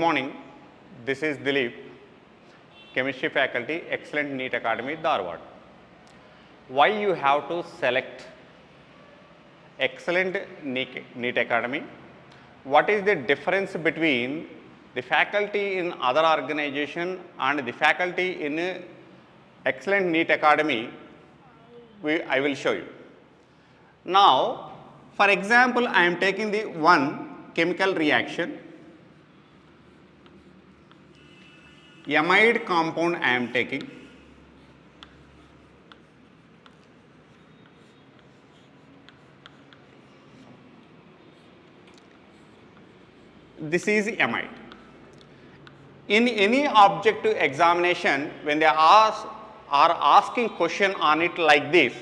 morning. This is Dileep, Chemistry Faculty, Excellent NEET Academy, Dharwad. Why you have to select Excellent NEET Academy? What is the difference between the faculty in other organization and the faculty in Excellent NEET Academy? I will show you. Now, for example, I am taking the one chemical reaction. Amide compound I am taking. This is amide. In any objective examination, when they are asking question on it like this,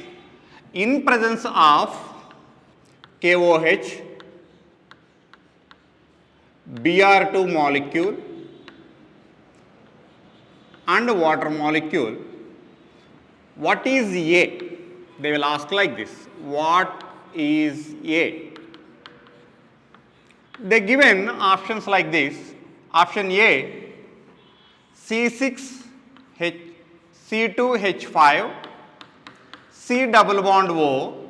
in presence of KOH, Br2 molecule and water molecule, what is A? They will ask like this, what is A? They given options like this. Option A, C2H5, C double bond O,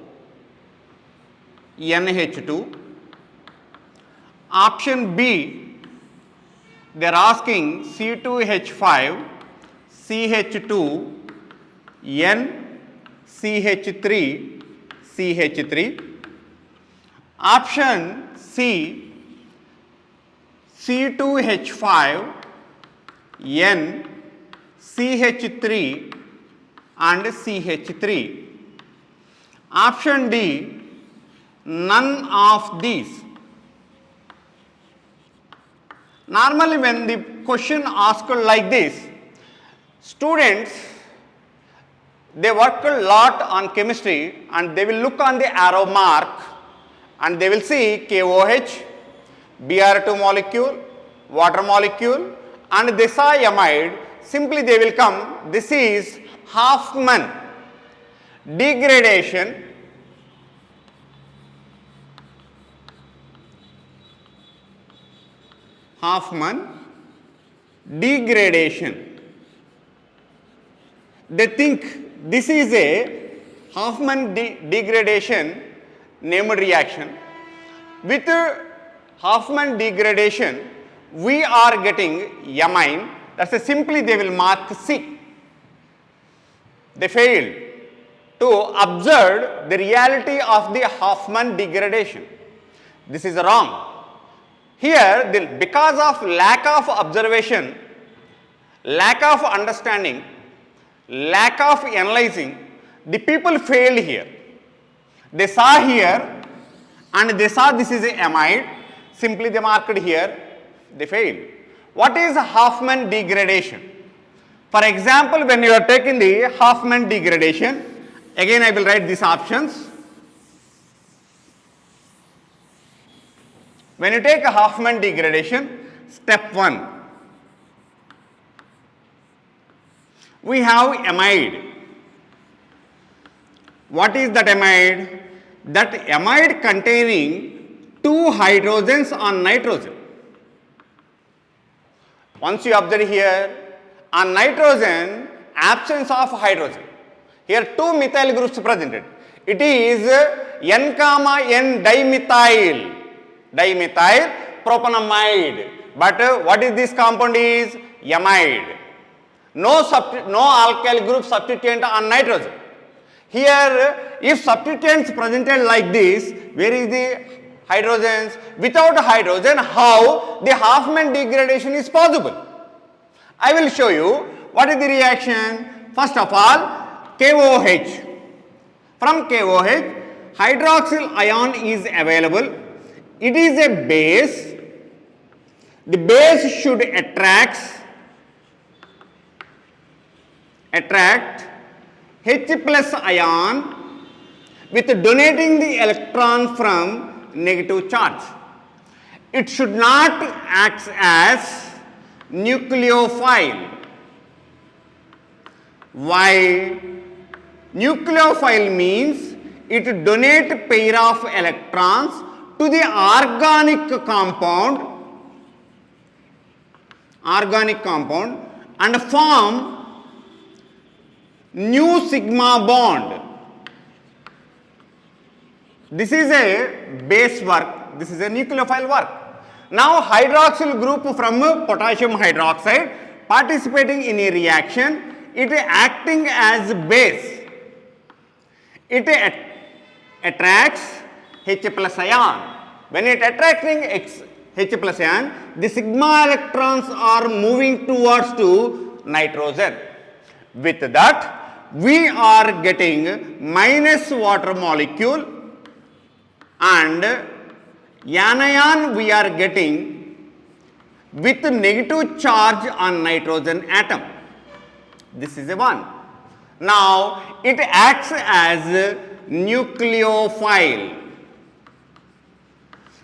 NH2. Option B, they are asking C2H5, CH2, N, CH3, CH3. Option C, C2H5, N, CH3 and CH3. Option D, none of these. Normally, when the question asked like this, students, they work a lot on chemistry and they will look on the arrow mark and they will see KOH, Br2 molecule, water molecule and they saw amide. Simply they will come, this is Hoffmann degradation. Hoffmann degradation. They think this is a Hoffmann degradation named reaction. With Hoffmann degradation, we are getting amine. That's a simply they will mark C. They failed to observe the reality of the Hoffmann degradation. This is wrong. Here, because of lack of observation, lack of understanding, lack of analyzing, the people failed here. They saw here and they saw this is a amide, simply they marked here, they failed. What is Hoffmann degradation? For example, when you are taking the Hoffmann degradation, again I will write these options. When you take a Hoffmann degradation, step 1, we have amide. What is that amide? That amide containing 2 hydrogens on nitrogen. Once you observe here, on nitrogen, absence of hydrogen. Here 2 methyl groups presented. It is N, N dimethyl. Dimethyl propanamide. But what is this compound is? Amide. No alkyl group substituent on nitrogen. Here, if substituents presented like this, where is the hydrogens? Without hydrogen, how the Hoffmann degradation is possible? I will show you what is the reaction. First of all, KOH. From KOH, hydroxyl ion is available. It is a base. The base should attract H plus ion with donating the electron from negative charge. It should not act as nucleophile. Why? Nucleophile means it donates pair of electrons to the organic compound organic compound and form new sigma bond. This is a base work, this is a nucleophile work. Now hydroxyl group from potassium hydroxide participating in a reaction, it acting as base. It attracts H plus ion. When it attracting H plus ion, the sigma electrons are moving towards to nitrogen. With that, we are getting minus water molecule and anion we are getting with negative charge on nitrogen atom. This is a one. Now, it acts as nucleophile.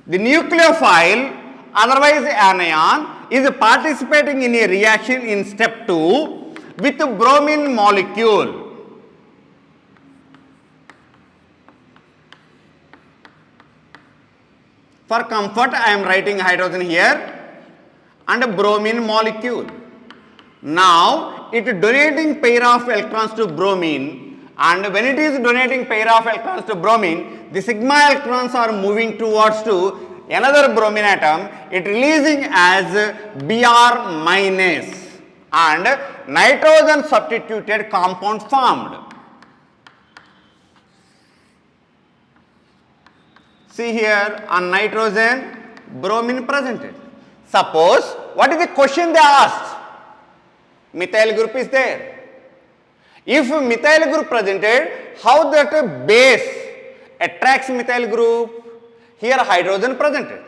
The nucleophile, otherwise anion, is participating in a reaction in step 2 with bromine molecule. For comfort, I am writing hydrogen here and a bromine molecule. Now, it is donating pair of electrons to bromine, and when it is donating pair of electrons to bromine, the sigma electrons are moving towards to another bromine atom, it releasing as Br minus and nitrogen substituted compound formed. See here on nitrogen, bromine presented. Suppose, what is the question they asked? Methyl group is there. If methyl group presented, how that base attracts methyl group? Here hydrogen presented.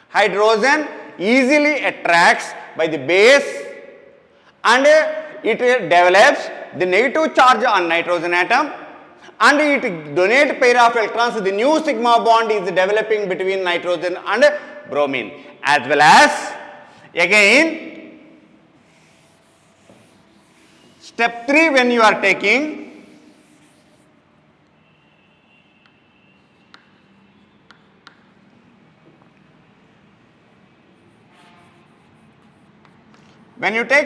Hydrogen easily attracts by the base and it develops the negative charge on nitrogen atom and it donates pair of electrons. The new sigma bond is developing between nitrogen and bromine, as well as again step 3 when you are taking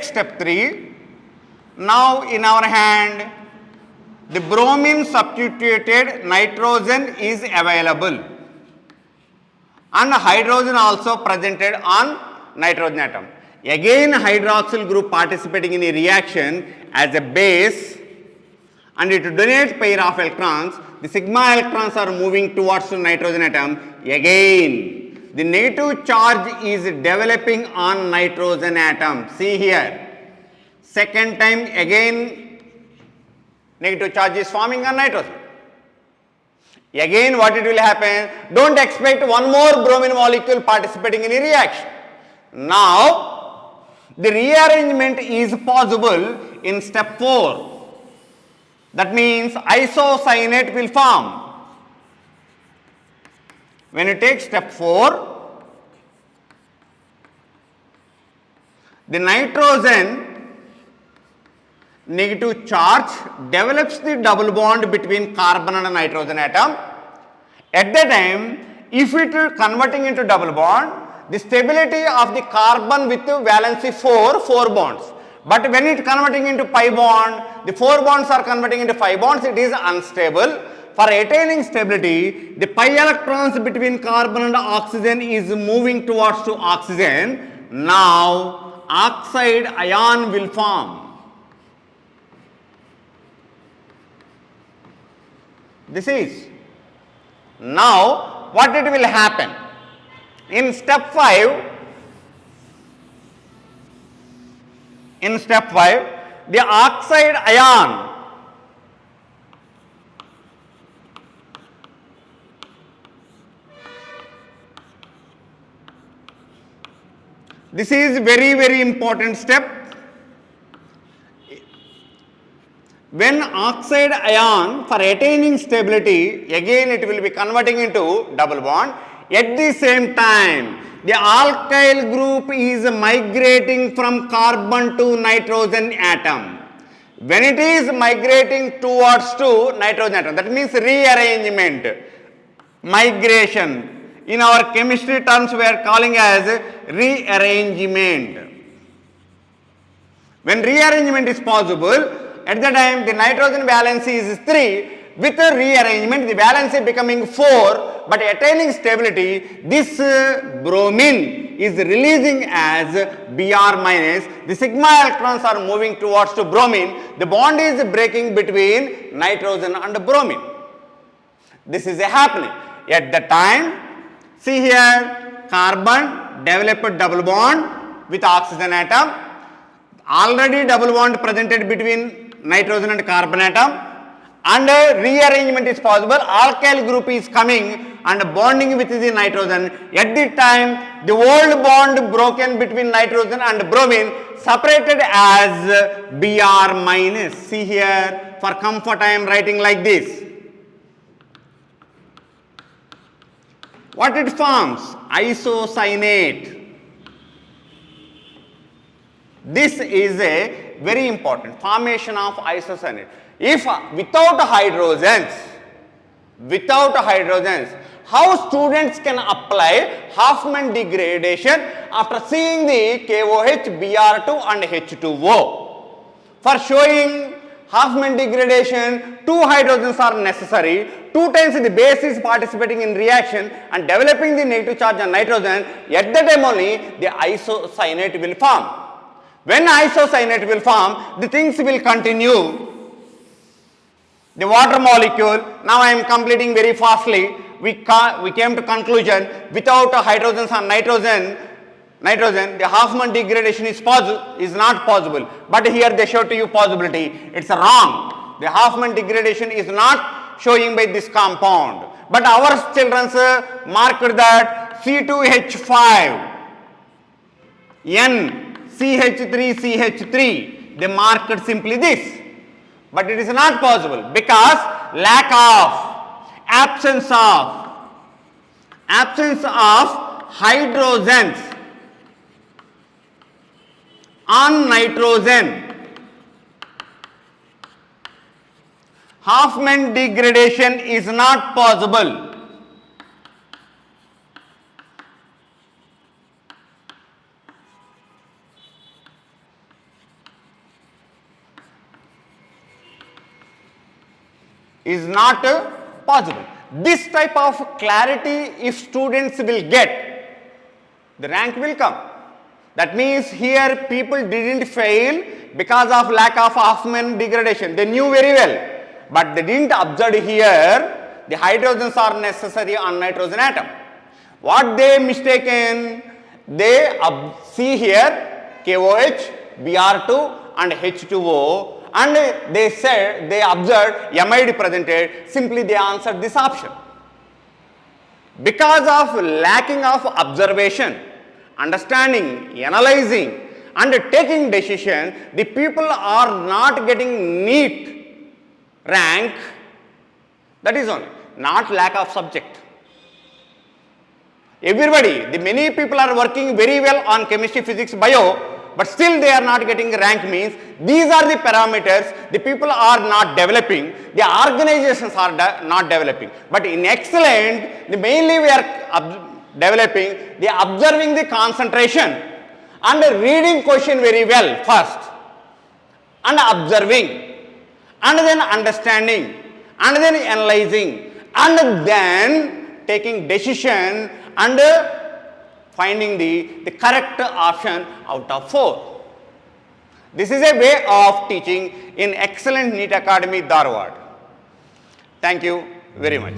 step 3, now in our hand the bromine substituted nitrogen is available and hydrogen also presented on nitrogen atom. Again hydroxyl group participating in a reaction as a base and it donates pair of electrons. The sigma electrons are moving towards the nitrogen atom. Again the negative charge is developing on nitrogen atom. See here, second time again negative charge is forming on nitrogen. Again what it will happen? Don't expect one more bromine molecule participating in a reaction. Now the rearrangement is possible in step 4. That means isocyanate will form. When you take step 4, the nitrogen negative charge develops the double bond between carbon and nitrogen atom. At that time, if it is converting into double bond, the stability of the carbon with valency 4 bonds. But when it converting into pi bond, the 4 bonds are converting into 5 bonds, it is unstable. For attaining stability, the pi electrons between carbon and oxygen is moving towards to oxygen. Now, oxide ion will form. This is. Now, what it will happen? In step 5, the oxide ion this is very important step. When oxide ion for attaining stability, again it will be converting into double bond. At the same time, the alkyl group is migrating from carbon to nitrogen atom. When it is migrating towards to nitrogen atom, that means rearrangement, migration. In our chemistry terms, we are calling as rearrangement. When rearrangement is possible, at the time the nitrogen valency is 3. With a rearrangement, the valency becoming 4, but attaining stability, this bromine is releasing as Br minus. The sigma electrons are moving towards to bromine. The bond is breaking between nitrogen and bromine. This is happening. At the time, see here, carbon developed double bond with oxygen atom. Already double bond presented between nitrogen and carbon atom. And rearrangement is possible, alkyl group is coming and bonding with the nitrogen. At the time, the old bond broken between nitrogen and bromine separated as Br minus. See here, for comfort I am writing like this. What it forms? Isocyanate. This is a very important formation of isocyanate. If without hydrogens, how students can apply Hoffmann degradation after seeing the KOH, Br2 and H2O? For showing Hoffmann degradation, 2 hydrogens are necessary, 2 times the base is participating in reaction and developing the negative charge on nitrogen. At that time only the isocyanate will form. When isocyanate will form, the things will continue. The water molecule, now I am completing very fastly, we came to conclusion, without hydrogens and nitrogen, the Hoffmann degradation is not possible. But here they show to you possibility. It's wrong. The Hoffmann degradation is not showing by this compound. But our children marked that C2H5, N, CH3, CH3, they marked simply this. But it is not possible because absence of hydrogens on nitrogen. Hoffmann degradation is not possible. Is not possible. This type of clarity, if students will get, the rank will come. That means here people didn't fail because of lack of Hoffmann degradation. They knew very well, but they didn't observe here the hydrogens are necessary on nitrogen atom. What they mistaken? They see here KOH, Br2 and H2O. And they said, they observed amide presented, simply they answered this option. Because of lacking of observation, understanding, analyzing and taking decision, the people are not getting NEET rank. That is only, not lack of subject. Everybody, the many people are working very well on chemistry, physics, bio, but still they are not getting rank means these are the parameters the people are not developing, the organizations are not developing. But in excellent, mainly we are developing the observing the concentration and reading question very well first and observing and then understanding and then analyzing and then taking decision and finding the correct option out of 4. This is a way of teaching in excellent NEET Academy, Dharwad. Thank you very much.